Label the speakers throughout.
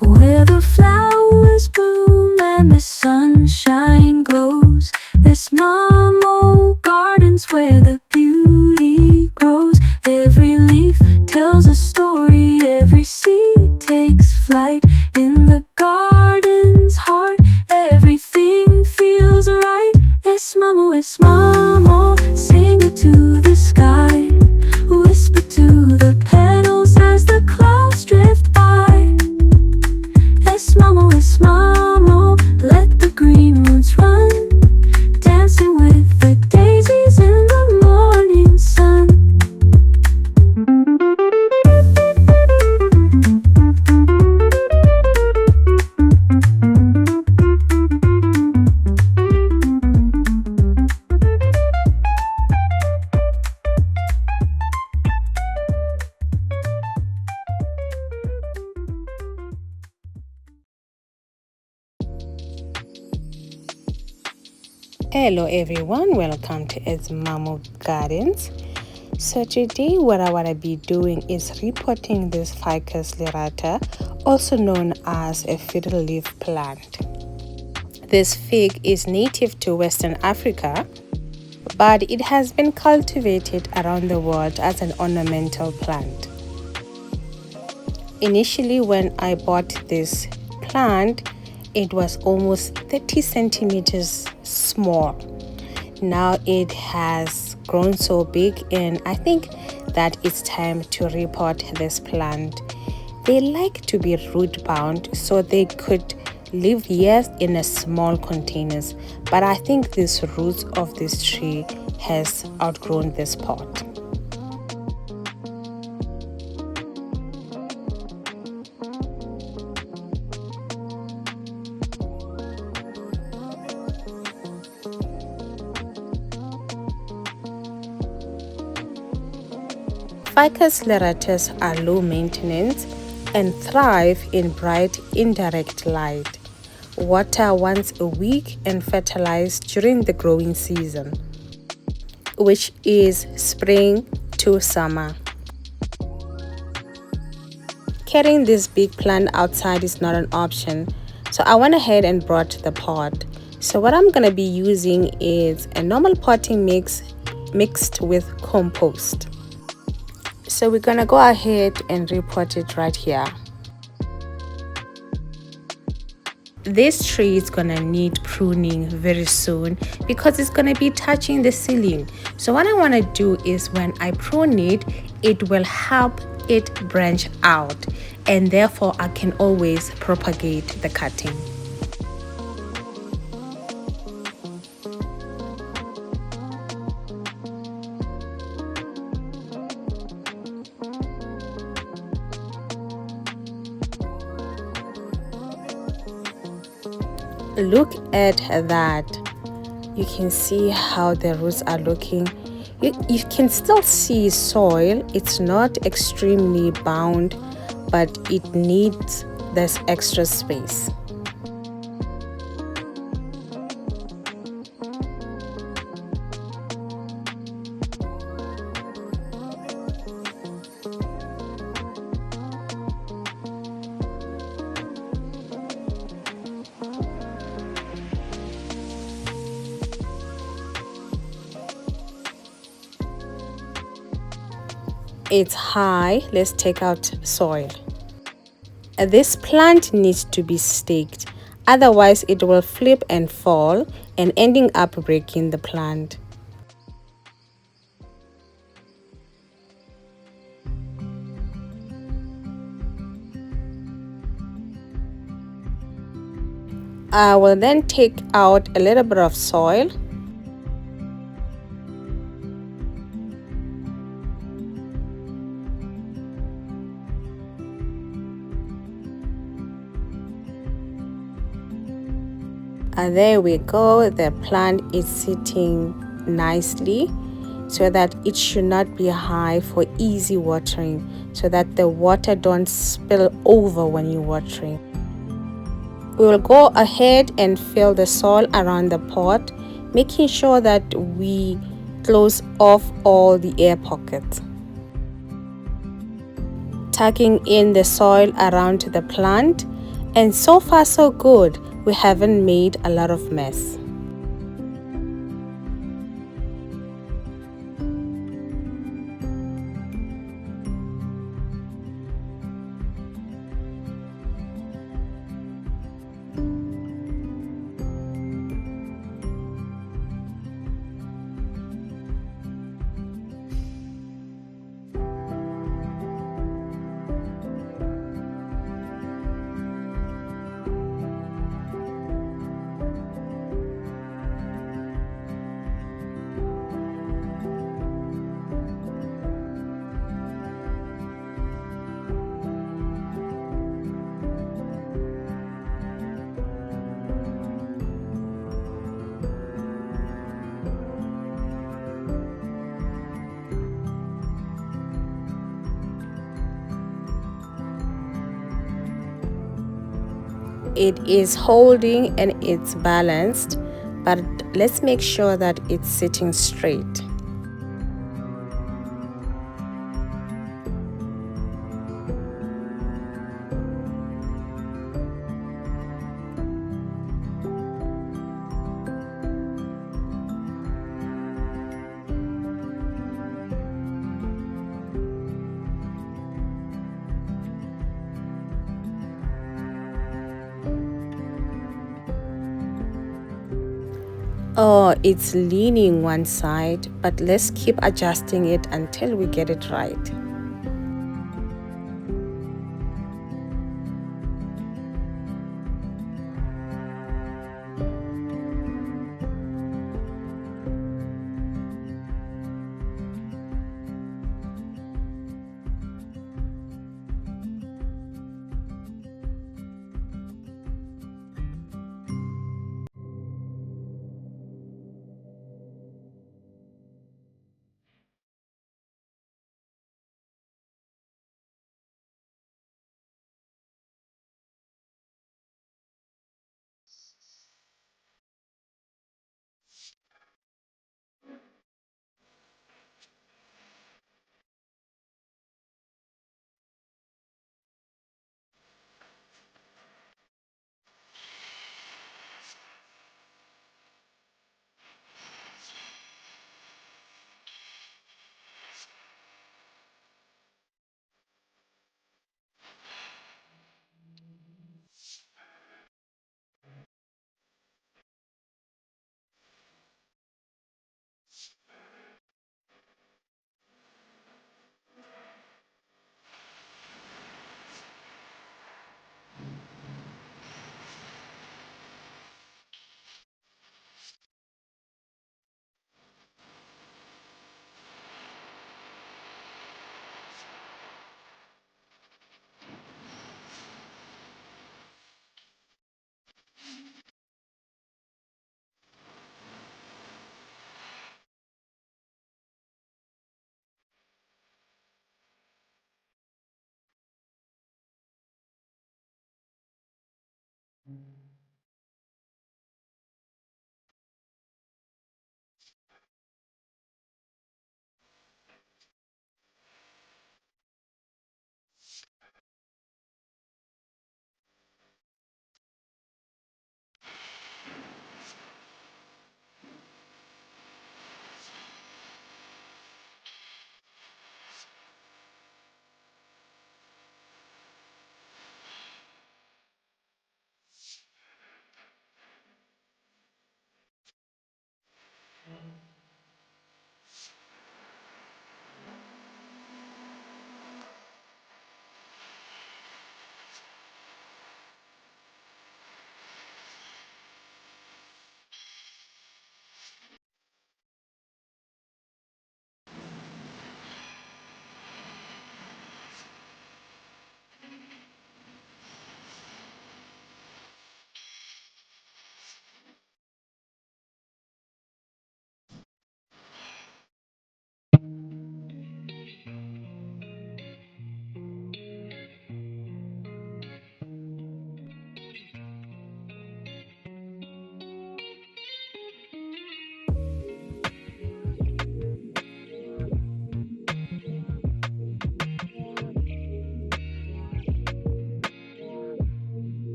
Speaker 1: where the flowers bloom and the sunshine glows. There's normal gardens where the beauty grows. Every leaf tells a story, every seed takes flight. In the garden's heart, everything feels right. Es mamo, sing it to the sky. Whisper to the petals as the clouds drift by. Es mamo, let the green roots run, dancing with the daisies in the morning sun.
Speaker 2: Hello everyone, welcome to It's Mamo Gardens. So today what I want to be doing is repotting this Ficus lyrata, also known as a fiddle-leaf plant. This fig is native to Western Africa, but it has been cultivated around the world as an ornamental plant. Initially, when I bought this plant, it was almost 30 centimeters small. Now it has grown so big, and I think that it's time to repot this plant. They like to be root bound, so they could live years in a small containers, but I think this roots of this tree has outgrown this pot. Ficus lyratas are low maintenance and thrive in bright indirect light. Water once a week and fertilize during the growing season, which is spring to summer. Carrying this big plant outside is not an option, so I went ahead and brought the pot. So what I'm going to be using is a normal potting mix mixed with compost. So we're gonna go ahead and repot it right here. This tree is gonna need pruning very soon because it's gonna be touching the ceiling. So what I want to do is when I prune it, it will help it branch out, and therefore I can always propagate the cutting. Look at that. You can see how the roots are looking. You can still see soil. It's not extremely bound, but it needs this extra space. It's high. Let's take out soil. This plant needs to be staked, otherwise it will flip and fall and ending up breaking the plant. I will then take out a little bit of soil. And there we go. The plant is sitting nicely so that it should not be high for easy watering, so that the water don't spill over when you're watering. We will go ahead and fill the soil around the pot, making sure that we close off all the air pockets. Tucking in the soil around the plant And so far so good. We haven't made a lot of mess. It is holding and it's balanced, but let's make sure that it's sitting straight. Oh, it's leaning one side, but let's keep adjusting it until we get it right.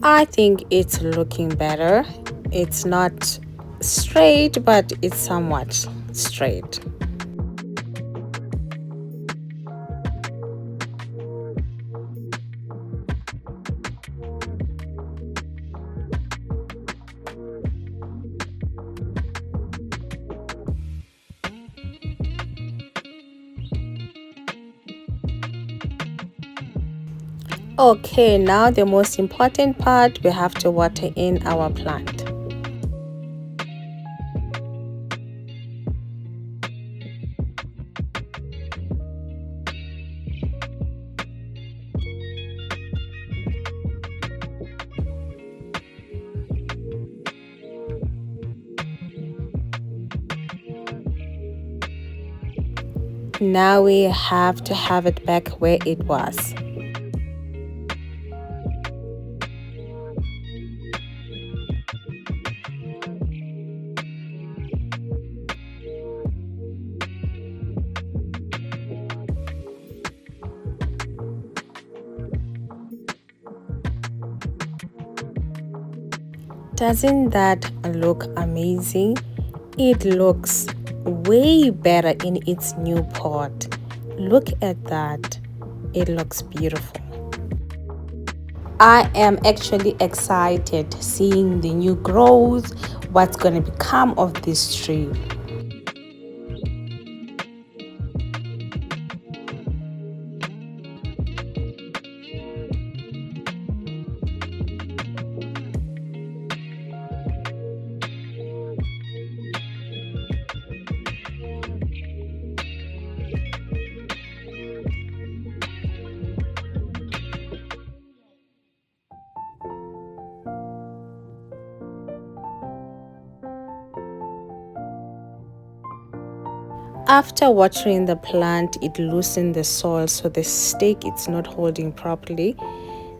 Speaker 2: I think it's looking better. It's not straight, but it's somewhat straight. Okay, now the most important part, we have to water in our plant. Now we have to have it back where it was. Doesn't that look amazing? It looks way better in its new pot. Look at that. It looks beautiful. I am actually excited seeing the new growth, what's going to become of this tree. After watering the plant, it loosened the soil, so the stake it's not holding properly.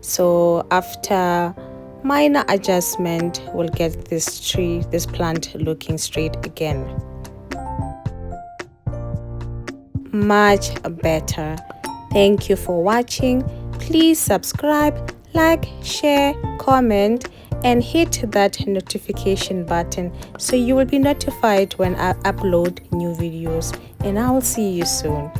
Speaker 2: So after minor adjustment, we'll get this plant looking straight again. Much better. Thank you for watching. Please subscribe, like, share, comment, and hit that notification button so you will be notified when I upload new videos. And I will see you soon.